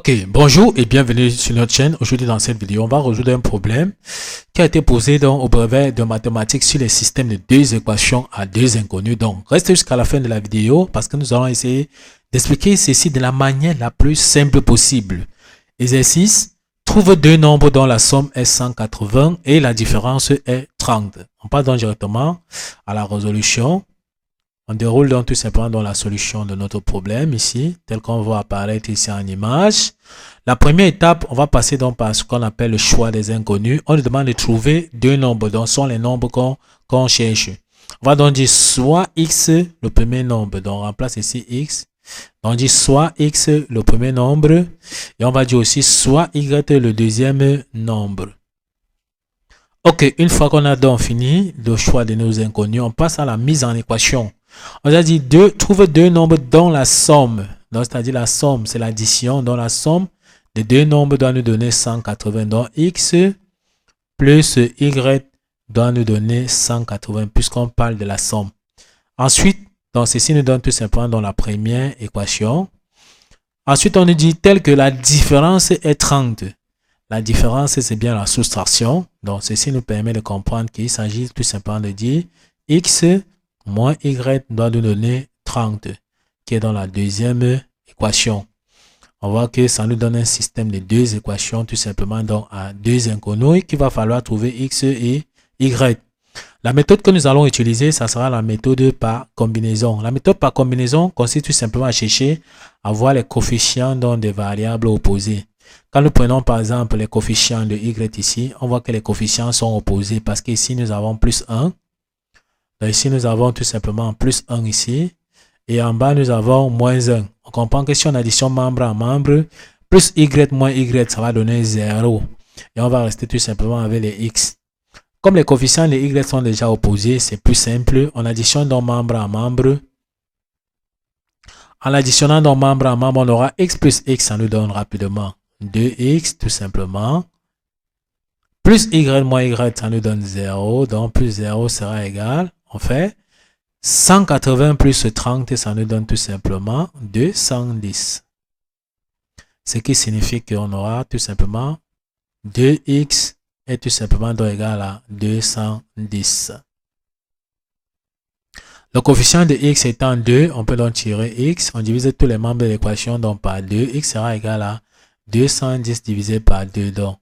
Ok, bonjour et bienvenue sur notre chaîne. Aujourd'hui dans cette vidéo, on va résoudre un problème qui a été posé au brevet de mathématiques sur les systèmes de deux équations à deux inconnus. Donc, restez jusqu'à la fin de la vidéo parce que nous allons essayer d'expliquer ceci de la manière la plus simple possible. Exercice, trouve deux nombres dont la somme est 180 et la différence est 30. On passe donc directement à la résolution. On déroule donc tout simplement dans la solution de notre problème ici, tel qu'on voit apparaître ici en image. La première étape, on va passer donc par ce qu'on appelle le choix des inconnus. On nous demande de trouver deux nombres, donc sont les nombres qu'on cherche. On va donc dire soit x, le premier nombre, donc on remplace ici x. Donc on dit soit x, le premier nombre, et on va dire aussi soit y, le deuxième nombre. Ok, une fois qu'on a donc fini le choix de nos inconnus, on passe à la mise en équation. On a dit trouve deux nombres dont la somme, c'est-à-dire la somme, c'est l'addition, dont la somme de deux nombres doit nous donner 180. Donc x plus y doit nous donner 180, puisqu'on parle de la somme. Ensuite, donc ceci nous donne tout simplement dans la première équation. Ensuite, on nous dit tel que la différence est 30. La différence, c'est bien la soustraction. Donc, ceci nous permet de comprendre qu'il s'agit tout simplement de dire x moins y doit nous donner 30, qui est dans la deuxième équation. On voit que ça nous donne un système de deux équations, tout simplement donc à deux inconnus, qu'il va falloir trouver x et y. La méthode que nous allons utiliser, ça sera la méthode par combinaison. La méthode par combinaison consiste tout simplement à chercher à voir les coefficients dans des variables opposées. Quand nous prenons par exemple les coefficients de y ici, on voit que les coefficients sont opposés parce qu'ici nous avons plus 1. Donc ici nous avons tout simplement plus 1 ici. Et en bas nous avons moins 1. On comprend que si on additionne membre à membre, plus y moins y, ça va donner 0. Et on va rester tout simplement avec les x. Comme les coefficients de y sont déjà opposés, c'est plus simple. On additionne donc membre à membre. En additionnant donc membre à membre, on aura x plus x, ça nous donne rapidement 2x tout simplement. Plus y moins y, ça nous donne 0. Donc plus 0 sera égal. On fait 180 plus 30, ça nous donne tout simplement 210. Ce qui signifie qu'on aura tout simplement 2x est tout simplement donc égal à 210. Le coefficient de x étant 2, on peut donc tirer x. On divise tous les membres de l'équation donc par 2. X sera égal à 210 divisé par 2. Donc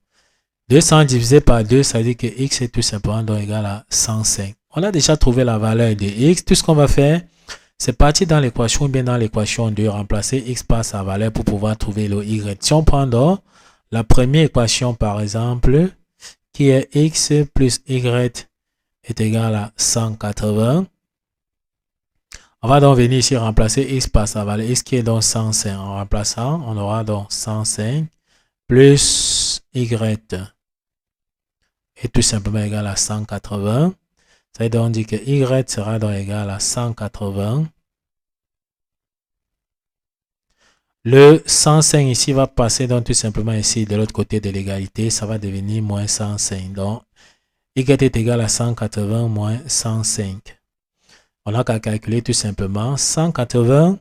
200 divisé par 2, ça veut dire que x est tout simplement donc égal à 105. On a déjà trouvé la valeur de x. Tout ce qu'on va faire, c'est partir dans l'équation ou bien dans l'équation 2, remplacer x par sa valeur pour pouvoir trouver le y. Si on prend donc la première équation par exemple, qui est x plus y est égal à 180. On va donc venir ici remplacer x par sa valeur, x qui est donc 105. En remplaçant, on aura donc 105 plus y est tout simplement égal à 180. Ça veut donc dire que y sera donc égal à 180. Le 105 ici va passer donc tout simplement ici de l'autre côté de l'égalité. Ça va devenir moins 105. Donc, y est égal à 180 moins 105. On a qu'à calculer tout simplement 180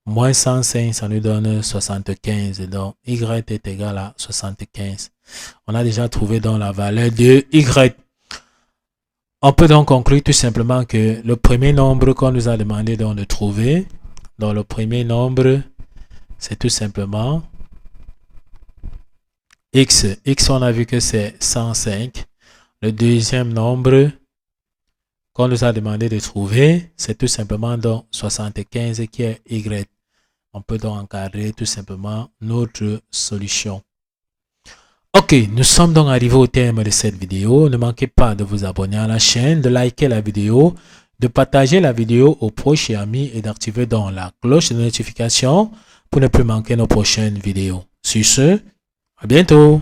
moins 105, ça nous donne 75. Donc, y est égal à 75. On a déjà trouvé donc la valeur de y. On peut donc conclure tout simplement que le premier nombre qu'on nous a demandé donc de trouver, donc le premier nombre, c'est tout simplement x. X, on a vu que c'est 105. Le deuxième nombre qu'on nous a demandé de trouver, c'est tout simplement donc 75 qui est y. On peut donc encadrer tout simplement notre solution. Ok, nous sommes donc arrivés au terme de cette vidéo. Ne manquez pas de vous abonner à la chaîne, de liker la vidéo, de partager la vidéo aux proches et amis et d'activer donc la cloche de notification pour ne plus manquer nos prochaines vidéos. Sur ce, à bientôt.